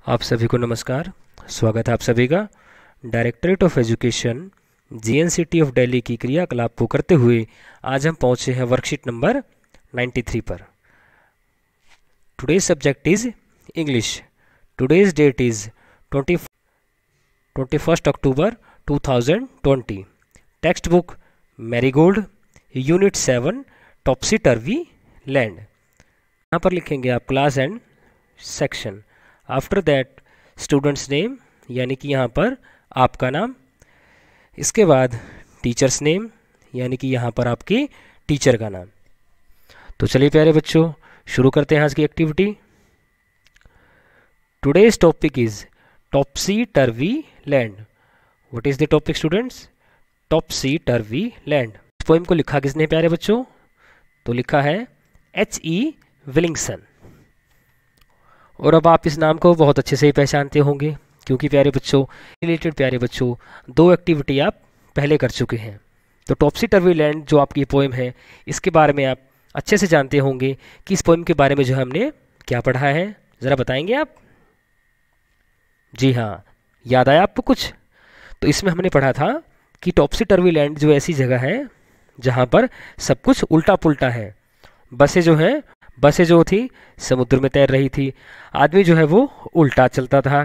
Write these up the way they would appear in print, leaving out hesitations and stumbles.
आप सभी को नमस्कार। स्वागत है आप सभी का directorate of education GNCT of Delhi की क्रियाकलाप को करते हुए आज हम पहुंचे हैं वर्कशीट नंबर 93 पर। Today's subject is English. Today's date is 21 October 2020। Text book Marigold, unit 7 Topsy Turvy Land. यहाँ पर लिखेंगे आप class and section. After that students name, यानी कि यहाँ पर आपका नाम। इसके बाद टीचर्स नेम, यानी कि यहाँ पर आपकी टीचर का नाम। तो चलिए प्यारे बच्चों, शुरू करते हैं आज की activity. Today's topic is Topsy Turvy land. What is the topic students? Topsy Turvy land. इस पोएम को लिखा किसने प्यारे बच्चों? तो लिखा है H.E. विलिंगसन। और अब आप इस नाम को बहुत अच्छे से ही पहचानते होंगे, क्योंकि प्यारे बच्चों रिलेटेड प्यारे बच्चों दो एक्टिविटी आप पहले कर चुके हैं। तो टॉप्सी टर्वी लैंड जो आपकी पोएम है, इसके बारे में आप अच्छे से जानते होंगे कि इस पोएम के बारे में जो हमने क्या पढ़ा है। ज़रा बताएंगे आप? जी हाँ, याद आया आपको कुछ? तो इसमें हमने पढ़ा था कि टॉप्सी टर्वी लैंड जो ऐसी जगह है जहाँ पर सब कुछ उल्टा पुल्टा है। बसें जो थी समुद्र में तैर रही थी। आदमी जो है वो उल्टा चलता था।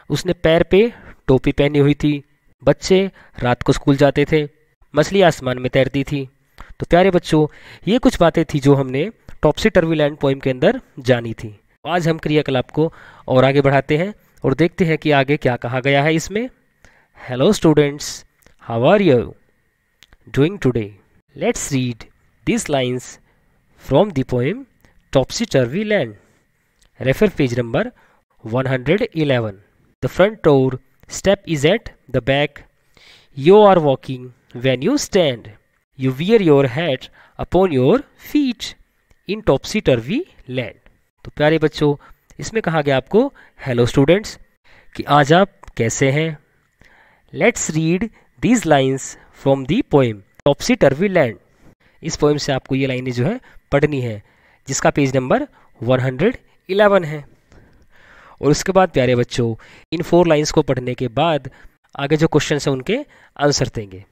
उसने पैर पे टोपी पहनी हुई थी। बच्चे रात को स्कूल जाते थे। मछली आसमान में तैरती थी। तो प्यारे बच्चों, ये कुछ बातें थी जो हमने टॉप्सी टर्वी लैंड पोएम के अंदर जानी थी। आज हम क्रियाकलाप को और आगे बढ़ाते हैं और देखते हैं कि आगे क्या कहा गया है इसमें। Hello students, how are you doing today? Let's read this lines from the poem Topsy Turvy Land. Refer page number 111. The front door step is at the back. You are walking when you stand. You wear your hat upon your feet in Topsy Turvy Land. तो प्यारे बच्चों, इसमें कहा गया आपको hello students कि आज आप कैसे हैं। Let's read these lines from the poem Topsy Turvy land. इस पोएम से आपको ये लाइनें जो है पढ़नी है, जिसका पेज नंबर 111 है। और उसके बाद प्यारे बच्चों, इन 4 लाइंस को पढ़ने के बाद आगे जो क्वेश्चन हैं उनके आंसर देंगे।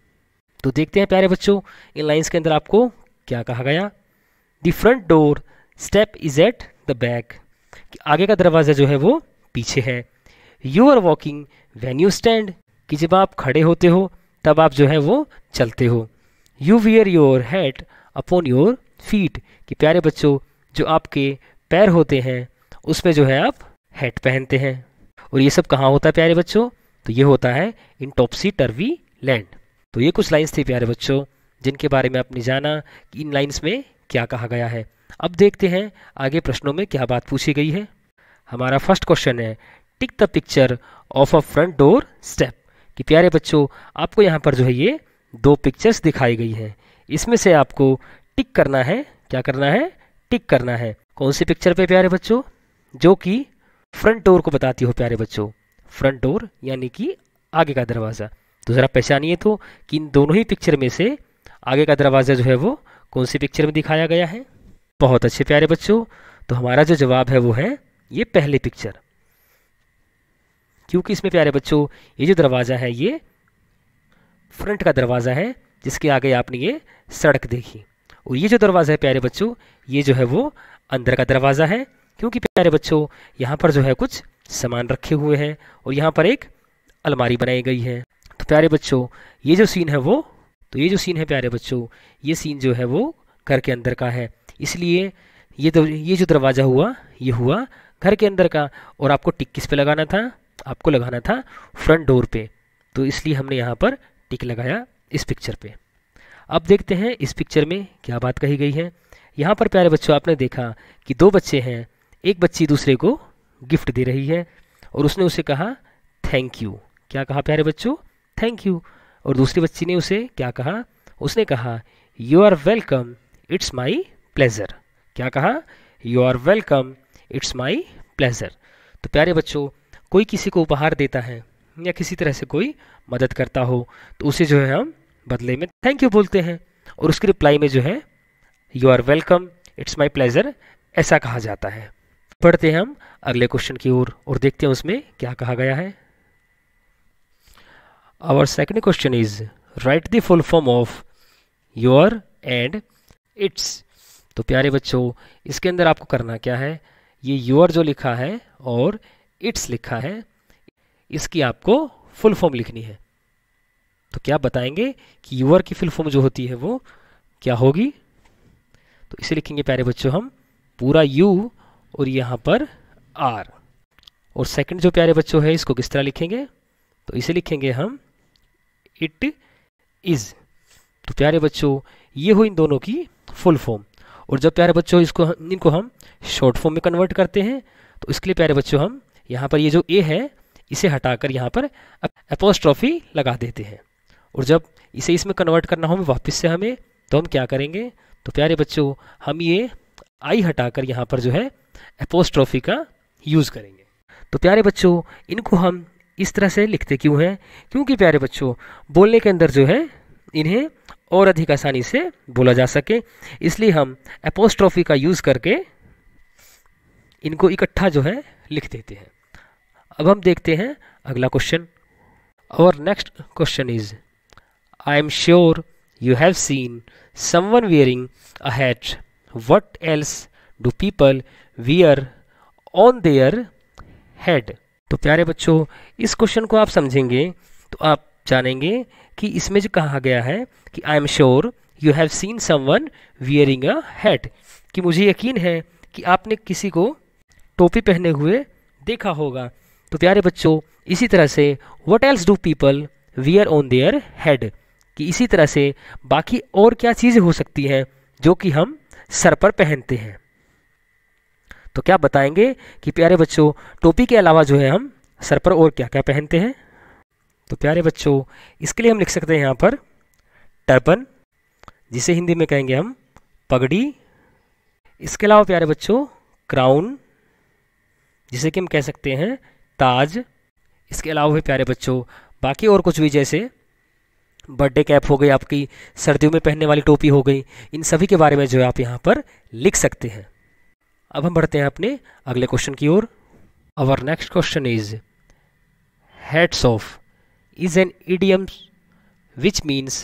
तो देखते हैं प्यारे बच्चों इन लाइंस के अंदर आपको क्या कहा गया। The front door step is at the back. आगे का दरवाज़ा जो है वो पीछे है। You are walking when you stand, कि जब आप खड़े होते हो तब आप जो है वो चलते हो। You wear your hat upon your feet, कि प्यारे बच्चों जो आपके पैर होते हैं उसमें जो है आप हैट पहनते हैं। और ये सब कहाँ होता है प्यारे बच्चों? तो ये होता है इन टॉप्सी टर्वी लैंड। तो ये कुछ लाइंस थी प्यारे बच्चों जिनके बारे में आपने जाना कि इन लाइंस में क्या कहा गया है। अब देखते हैं आगे प्रश्नों में क्या बात पूछी गई है। हमारा फर्स्ट क्वेश्चन है tick the picture of a front door step, कि प्यारे बच्चों आपको यहाँ पर जो है ये 2 पिक्चर्स दिखाई गई हैं। इसमें से आपको टिक करना है। क्या करना है? टिक करना है। कौन सी पिक्चर पे प्यारे बच्चों? जो कि फ्रंट डोर को बताती हो प्यारे बच्चों। फ्रंट डोर यानी कि आगे का दरवाज़ा। तो ज़रा पहचानिए तो कि इन दोनों ही पिक्चर में से आगे का दरवाज़ा जो है वो कौन सी पिक्चर में दिखाया गया है? बहुत अच्छे प्यारे बच्चों, तो हमारा जो जवाब है वो है ये पहली पिक्चर, क्योंकि इसमें प्यारे बच्चों ये जो दरवाज़ा है ये फ्रंट का दरवाज़ा है, जिसके आगे आपने ये सड़क देखी। और ये जो दरवाज़ा है प्यारे बच्चों, ये जो है वो अंदर का दरवाज़ा है, क्योंकि प्यारे बच्चों यहाँ पर जो है कुछ सामान रखे हुए हैं और यहाँ पर एक अलमारी बनाई गई है। तो प्यारे बच्चों ये जो सीन है प्यारे बच्चों, ये सीन जो है वो घर के अंदर का है। इसलिए ये जो दरवाज़ा हुआ ये हुआ घर के अंदर का। और आपको टिक किस पे लगाना था? आपको लगाना था फ्रंट डोर पे। तो इसलिए हमने यहाँ पर टिक लगाया इस पिक्चर पे। अब देखते हैं इस पिक्चर में क्या बात कही गई है। यहाँ पर प्यारे बच्चों आपने देखा कि 2 बच्चे हैं। एक बच्ची दूसरे को गिफ्ट दे रही है और उसने उसे कहा थैंक यू। क्या कहा प्यारे बच्चों? Thank you. और दूसरी बच्ची ने उसे क्या कहा? उसने कहा you are welcome, it's my pleasure. क्या कहा? You are welcome, it's my pleasure. तो प्यारे बच्चों कोई किसी को उपहार देता है या किसी तरह से कोई मदद करता हो तो उसे जो है हम बदले में थैंक यू बोलते हैं, और उसके रिप्लाई में जो है you are welcome, it's my pleasure ऐसा कहा जाता है। बढ़ते हैं हम अगले क्वेश्चन की ओर और देखते हैं उसमें क्या कहा गया है। Our second question is write the full form of your and it's. तो प्यारे बच्चों, इसके अंदर आपको करना क्या है, ये योर जो लिखा है और इट्स लिखा है, इसकी आपको फुल फॉर्म लिखनी है। तो क्या बताएंगे कि योर की फुल फॉर्म जो होती है वो क्या होगी। तो इसे लिखेंगे प्यारे बच्चों हम पूरा यू और यहाँ पर आर। और सेकंड जो प्यारे बच्चों है इसको किस तरह लिखेंगे, तो इसे लिखेंगे हम इट इज। तो प्यारे बच्चों ये हो इन दोनों की फुल फॉर्म। और जब प्यारे बच्चों इनको हम शॉर्ट फॉर्म में कन्वर्ट करते हैं तो इसके लिए प्यारे बच्चों हम यहाँ पर ये जो ए है इसे हटाकर यहाँ पर एपोस्ट्रॉफी लगा देते हैं। और जब इसे इसमें कन्वर्ट करना हो वापस से हमें, तो हम क्या करेंगे, तो प्यारे बच्चों हम ये आई हटाकर यहाँ पर जो है एपोस्ट्रॉफी का यूज़ करेंगे। तो प्यारे बच्चों इनको हम इस तरह से लिखते क्यों हैं, क्योंकि प्यारे बच्चों बोलने के अंदर जो है इन्हें और अधिक आसानी से बोला जा सके, इसलिए हम एपोस्ट्रॉफी का यूज़ करके इनको इकट्ठा जो है लिख देते हैं। अब हम देखते हैं अगला क्वेश्चन। और next question is I am sure you have seen someone wearing a hat, what else do people wear on their head. तो प्यारे बच्चों इस क्वेश्चन को आप समझेंगे तो आप जानेंगे कि इसमें जो कहा गया है कि I am sure you have seen someone wearing a hat, कि मुझे यकीन है कि आपने किसी को टोपी पहने हुए देखा होगा। तो प्यारे बच्चों इसी तरह से what else do people wear on their head, कि इसी तरह से बाकी और क्या चीज़ें हो सकती हैं जो कि हम सर पर पहनते हैं। तो क्या बताएंगे कि प्यारे बच्चों टोपी के अलावा जो है हम सर पर और क्या क्या पहनते हैं। तो प्यारे बच्चों इसके लिए हम लिख सकते हैं यहाँ पर टर्बन, जिसे हिंदी में कहेंगे हम पगड़ी। इसके अलावा प्यारे बच्चों क्राउन, जिसे कि हम कह सकते हैं ताज। इसके अलावा भी प्यारे बच्चों बाकी और कुछ भी, जैसे बर्थडे कैप हो गई, आपकी सर्दियों में पहनने वाली टोपी हो गई, इन सभी के बारे में जो है आप यहाँ पर लिख सकते हैं। अब हम बढ़ते हैं अपने अगले क्वेश्चन की ओर। Our next question is hats off is an idiom which means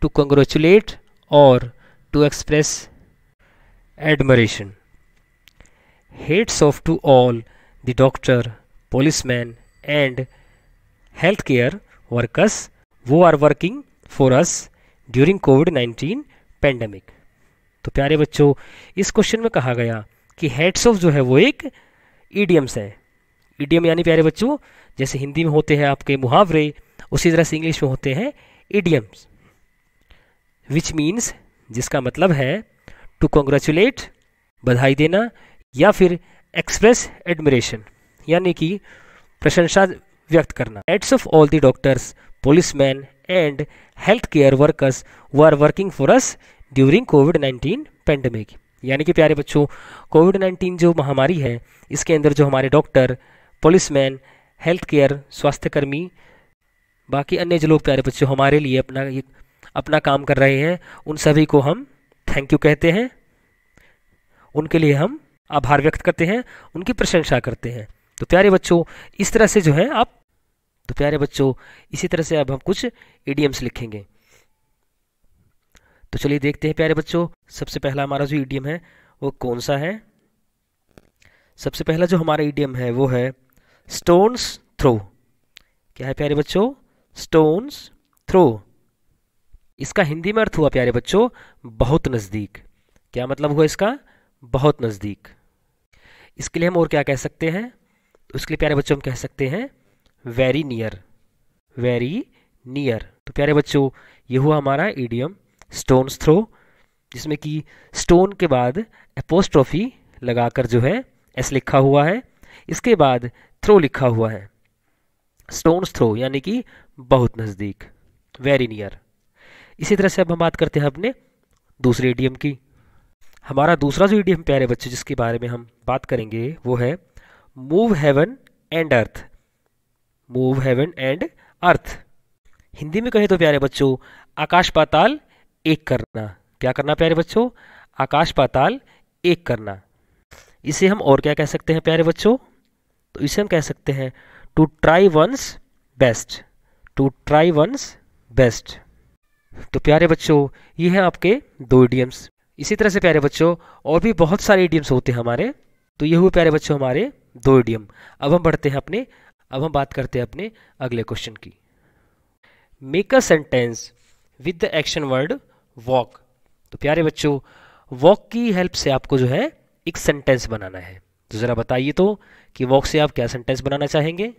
to congratulate or to express admiration. Hats off to all the doctor, policemen and healthcare workers who are working for us during COVID-19 pandemic. तो प्यारे बच्चों इस question में कहा गया कि heads of जो है वो एक इडियम्स है। इडियम यानी प्यारे बच्चों जैसे हिंदी में होते हैं आपके मुहावरे, उसी तरह से इंग्लिश में होते हैं इडियम्स। विच मीन्स जिसका मतलब है टू कॉन्ग्रेचुलेट बधाई देना, या फिर एक्सप्रेस एडमिरेशन यानी कि प्रशंसा व्यक्त करना। Hats off all the doctors, policeman and health care workers who are working for us during कोविड-19 पेंडेमिक, यानी कि प्यारे बच्चों कोविड-19 जो महामारी है इसके अंदर जो हमारे डॉक्टर, पुलिसमैन, हेल्थ केयर स्वास्थ्यकर्मी, बाकी अन्य जो लोग प्यारे बच्चों हमारे लिए अपना काम कर रहे हैं, उन सभी को हम थैंक यू कहते हैं, उनके लिए हम आभार व्यक्त करते हैं, उनकी प्रशंसा करते हैं। तो प्यारे बच्चों इस तरह से जो है आप, तो प्यारे बच्चों इसी तरह से अब हम कुछ इडियम्स लिखेंगे। तो चलिए देखते हैं प्यारे बच्चों सबसे पहला हमारा जो इडियम है वो कौन सा है। सबसे पहला जो हमारा इडियम है वो है स्टोन्स थ्रो। क्या है प्यारे बच्चों? Stones throw. इसका हिंदी में अर्थ हुआ प्यारे बच्चों बहुत नज़दीक। क्या मतलब हुआ इसका? बहुत नज़दीक। इसके लिए हम और क्या कह सकते हैं? तो इसके लिए प्यारे बच्चों हम कह सकते हैं वेरी नियर, वेरी नियर। तो प्यारे बच्चों ये हुआ हमारा इडियम स्टोन्स थ्रो, जिसमें कि स्टोन के बाद एपोस्ट्रोफी लगाकर जो है एस लिखा हुआ है, इसके बाद थ्रो लिखा हुआ है। स्टोन्स थ्रो यानी कि बहुत नज़दीक, वेरी नियर। इसी तरह से अब हम बात करते हैं अपने दूसरे इडियम की। हमारा दूसरा जो इडियम प्यारे बच्चे जिसके बारे में हम बात करेंगे वो है move heaven and earth. Move heaven and earth Hindi में कहें तो प्यारे बच्चों आकाश पाताल एक करना। क्या करना प्यारे बच्चों? आकाश पाताल एक करना। इसे हम और क्या कह सकते हैं प्यारे बच्चों? तो इसे हम कह सकते हैं to try one's best, to try one's best. तो प्यारे बच्चों ये हैं आपके दो इडियम्स। इसी तरह से प्यारे बच्चों और भी बहुत सारे इडियम्स होते हैं हमारे। तो ये हुए प्यारे बच्चों हमारे दो इडियम। अब हम बात करते हैं अपने अगले क्वेश्चन की। Make a sentence with the action word walk. तो प्यारे बच्चों वॉक की हेल्प से आपको जो है एक सेंटेंस बनाना है। तो जरा बताइए तो कि वॉक से आप क्या सेंटेंस बनाना चाहेंगे?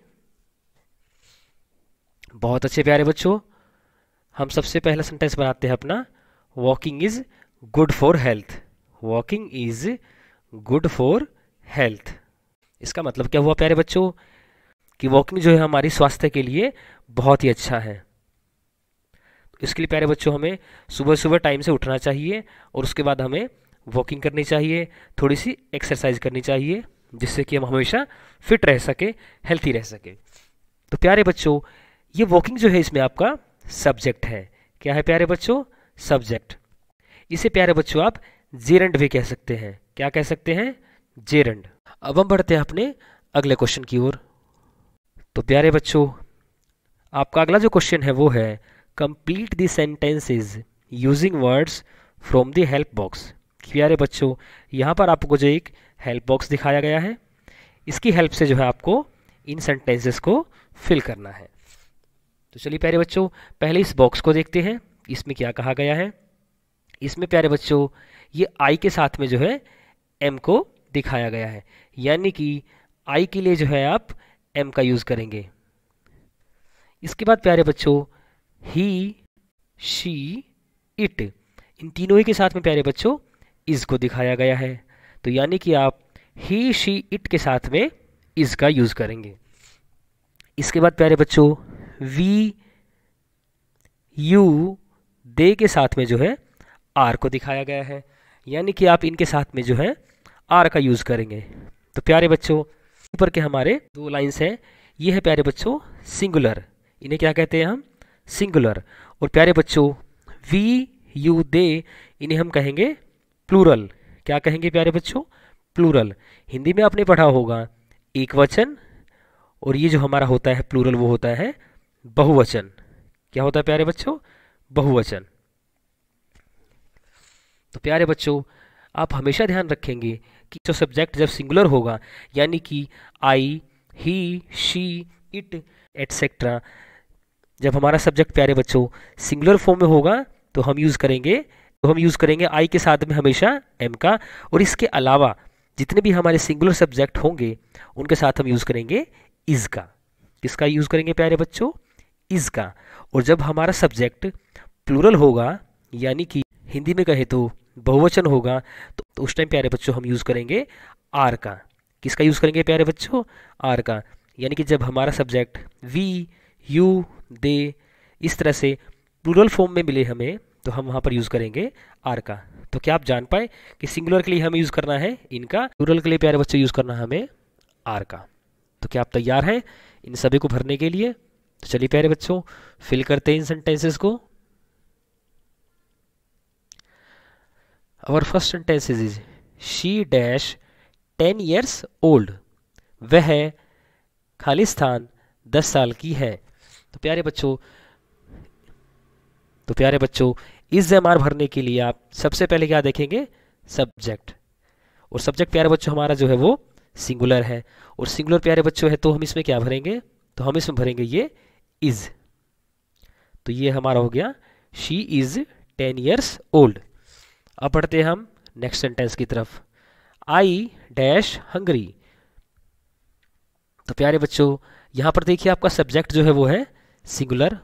बहुत अच्छे प्यारे बच्चों, हम सबसे पहला सेंटेंस बनाते हैं अपना, walking is good for health. Walking is good for health. इसका मतलब क्या हुआ प्यारे बच्चों कि वॉकिंग जो है हमारी स्वास्थ्य के लिए बहुत ही अच्छा है। इसके लिए प्यारे बच्चों हमें सुबह सुबह टाइम से उठना चाहिए और उसके बाद हमें वॉकिंग करनी चाहिए, थोड़ी सी एक्सरसाइज करनी चाहिए, जिससे कि हम हमेशा फिट रह सके, हेल्थी रह सके। तो प्यारे बच्चों ये वॉकिंग जो है इसमें आपका सब्जेक्ट है। क्या है प्यारे बच्चों? सब्जेक्ट। इसे प्यारे बच्चों आप जेरंड भी कह सकते हैं। क्या कह सकते हैं? जेरंड। अब हम बढ़ते हैं अपने अगले क्वेश्चन की ओर। तो प्यारे बच्चों आपका अगला जो क्वेश्चन है वो है complete the sentences using words from the help box. प्यारे बच्चों यहाँ पर आपको जो एक हेल्प बॉक्स दिखाया गया है, इसकी हेल्प से जो है आपको इन सेंटेंसेस को फिल करना है। तो चलिए प्यारे बच्चों पहले इस बॉक्स को देखते हैं, इसमें क्या कहा गया है। इसमें प्यारे बच्चों ये आई के साथ में जो है एम को दिखाया गया है, यानी कि आई के लिए जो है आप एम का यूज करेंगे। इसके बाद प्यारे बच्चों ही, शी, इट, इन तीनों ही के साथ में प्यारे बच्चों इज को दिखाया गया है। तो यानी कि आप ही, शी, इट के साथ में इज का यूज करेंगे। इसके बाद प्यारे बच्चों वी, यू, दे के साथ में जो है आर को दिखाया गया है, यानी कि आप इनके साथ में जो है आर का यूज करेंगे। तो प्यारे बच्चों ऊपर के हमारे दो लाइंस हैं, ये है प्यारे बच्चों सिंगुलर, इन्हें क्या कहते हैं हम? सिंगुलर। और प्यारे बच्चों वी, यू, दे, इन्हें हम कहेंगे प्लूरल। क्या कहेंगे प्यारे बच्चों? प्लूरल। हिंदी में आपने पढ़ा होगा एक वचन, और ये जो हमारा होता है प्लूरल वो होता है बहुवचन। क्या होता है प्यारे बच्चों? बहुवचन। तो प्यारे बच्चों आप हमेशा ध्यान रखेंगे कि जो सब्जेक्ट जब सिंगुलर होगा, यानी कि आई, ही, शी, इट एटसेट्रा, जब हमारा सब्जेक्ट प्यारे बच्चों सिंगुलर फॉर्म में होगा तो हम यूज करेंगे आई के साथ में हमेशा एम का। और इसके अलावा जितने भी हमारे सिंगुलर सब्जेक्ट होंगे उनके साथ हम यूज करेंगे इज का। किसका यूज करेंगे प्यारे बच्चों? इज का। और जब हमारा सब्जेक्ट प्लूरल होगा, यानी कि हिंदी में कहे तो बहुवचन होगा, तो उस टाइम प्यारे बच्चों हम यूज करेंगे आर का। किसका यूज करेंगे प्यारे बच्चों? आर का। यानी कि जब हमारा सब्जेक्ट वी, यू, दे इस तरह से प्लूरल फॉर्म में मिले हमें, तो हम वहां पर यूज करेंगे आर का। तो क्या आप जान पाए कि सिंगुलर के लिए हमें यूज करना है इनका, प्लूरल के लिए प्यारे बच्चों यूज करना है हमें आर का। तो क्या आप तैयार हैं इन सभी को भरने के लिए? तो चलिए प्यारे बच्चों फिल करते हैं इन सेंटेंसेस को। Our first sentence is she dash 10 years old। वह खाली स्थान 10 साल की है। तो प्यारे बच्चों इस एम आर भरने के लिए आप सबसे पहले क्या देखेंगे? सब्जेक्ट। और सब्जेक्ट प्यारे बच्चों हमारा जो है वो सिंगुलर है, और सिंगुलर प्यारे बच्चों है तो हम इसमें क्या भरेंगे? तो हम इसमें भरेंगे ये इज। तो ये हमारा हो गया शी इज 10 years old। अब बढ़ते हैं हम नेक्स्ट सेंटेंस की तरफ। I dash Hungary. तो प्यारे बच्चों यहां पर देखिए आपका सब्जेक्ट जो है वो है सिंगुलर,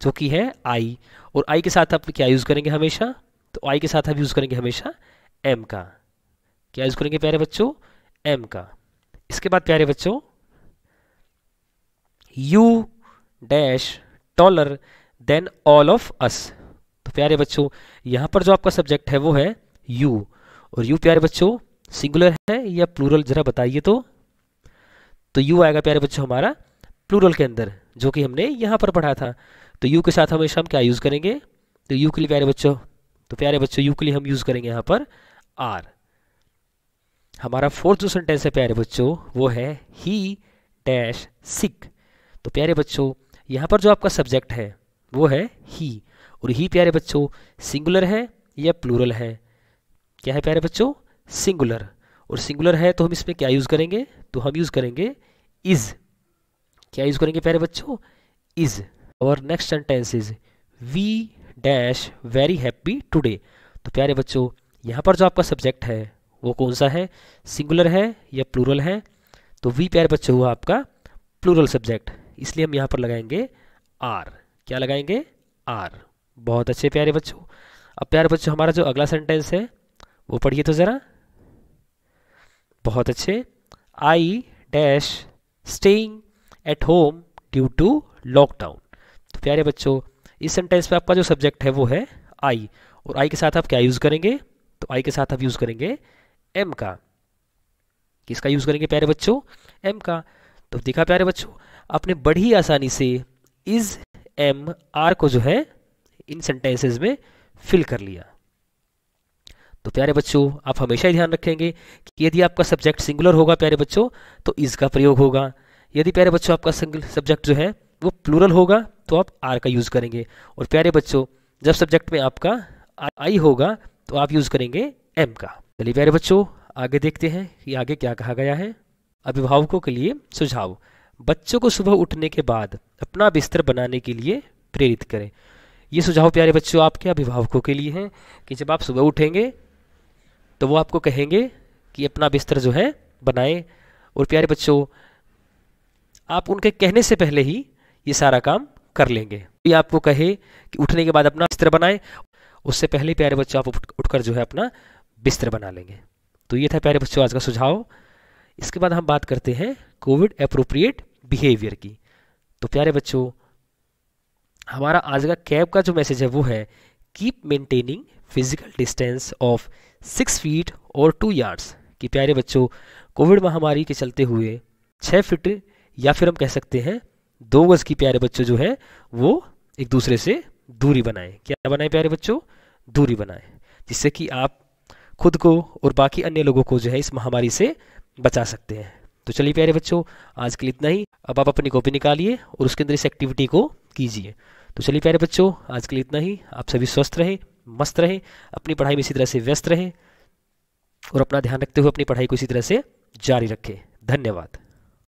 जो कि है आई, और आई के साथ आप क्या यूज करेंगे हमेशा? तो आई के साथ आप यूज करेंगे हमेशा एम का। क्या यूज करेंगे प्यारे बच्चों? एम का। इसके बाद प्यारे बच्चों you dash taller than all of us. तो प्यारे बच्चों यहां पर जो आपका सब्जेक्ट है वो है यू, और यू प्यारे बच्चों सिंगुलर है या प्लूरल जरा बताइए तो? तो यू आएगा प्यारे बच्चों हमारा प्लूरल के अंदर, जो कि हमने यहां पर पढ़ा था। तो यू के साथ हमेशा हम क्या यूज करेंगे? तो यू के लिए प्यारे बच्चों यू के लिए हम यूज करेंगे यहां पर आर। हमारा फोर्थ जो सेंटेंस है प्यारे बच्चों वो है ही डैश सिक। तो प्यारे बच्चों यहाँ पर जो आपका सब्जेक्ट है वो है ही, और ही प्यारे बच्चों सिंगुलर है या प्लूरल है? क्या है प्यारे बच्चों? सिंगुलर। और सिंगुलर है तो हम इसमें क्या यूज़ करेंगे? तो हम यूज़ करेंगे इज़। क्या यूज़ करेंगे प्यारे बच्चों? इज़। और next sentence is we dash very happy today. तो प्यारे बच्चों यहाँ पर जो आपका सब्जेक्ट है वो कौन सा है? सिंगुलर है या प्लूरल है? तो वी प्यारे बच्चों हुआ आपका प्लूरल सब्जेक्ट, इसलिए हम यहाँ पर लगाएंगे आर। क्या लगाएंगे? आर। बहुत अच्छे प्यारे बच्चों। अब प्यारे बच्चों हमारा जो अगला सेंटेंस है वो पढ़िए तो ज़रा। बहुत अच्छे। I dash staying at home due to lockdown. तो प्यारे बच्चों इस सेंटेंस पे आपका जो सब्जेक्ट है वो है आई, और आई के साथ आप क्या यूज़ करेंगे? तो आई के साथ आप यूज़ करेंगे एम का। किसका यूज़ करेंगे प्यारे बच्चों? एम का। तो देखा प्यारे बच्चों आपने बड़ी आसानी से इज एम आर को जो है इन सेंटेंसेस में फिल कर लिया। तो प्यारे बच्चों आप हमेशा ही ध्यान रखेंगे कि यदि आपका सब्जेक्ट सिंगुलर होगा प्यारे बच्चों तो इज का प्रयोग होगा, यदि प्यारे बच्चों आपका सब्जेक्ट जो है वो प्लूरल होगा तो आप आर का यूज़ करेंगे, और प्यारे बच्चों जब सब्जेक्ट में आपका आई होगा तो आप यूज़ करेंगे एम का। चलिए प्यारे बच्चों आगे देखते हैं कि आगे क्या कहा गया है। अभिभावकों के लिए सुझाव। बच्चों को सुबह उठने के बाद अपना बिस्तर बनाने के लिए प्रेरित करें। ये सुझाव प्यारे बच्चों आपके अभिभावकों के लिए हैं कि जब आप सुबह उठेंगे तो वो आपको कहेंगे कि अपना बिस्तर जो है बनाएं, और प्यारे बच्चों आप उनके कहने से पहले ही ये सारा काम कर लेंगे। ये आपको कहे कि उठने के बाद अपना बिस्तर बनाएं, उससे पहले प्यारे बच्चों आप उठकर जो है अपना बिस्तर बना लेंगे। तो ये था प्यारे बच्चों आज का सुझाव। इसके बाद हम बात करते हैं कोविड एप्रोप्रिएट बिहेवियर की। तो प्यारे बच्चों हमारा आज का कैब का जो मैसेज है वो है keep maintaining physical distance of 6 feet और 2 यार्ड्स। कि प्यारे बच्चों कोविड महामारी के चलते हुए 6 फीट या फिर हम कह सकते हैं 2 गज की प्यारे बच्चों जो है वो एक दूसरे से दूरी बनाएं। क्या बनाएं प्यारे बच्चों? दूरी बनाएं, जिससे कि आप खुद को और बाकी अन्य लोगों को जो है इस महामारी से बचा सकते हैं। तो चलिए प्यारे बच्चों आज के लिए इतना ही। अब आप अपनी कॉपी निकालिए और उसके अंदर इस एक्टिविटी को कीजिए। तो चलिए प्यारे बच्चों आज के लिए इतना ही। आप सभी स्वस्थ रहें, मस्त रहें, अपनी पढ़ाई में इसी तरह से व्यस्त रहें और अपना ध्यान रखते हुए अपनी पढ़ाई को इसी तरह से जारी रखें। धन्यवाद।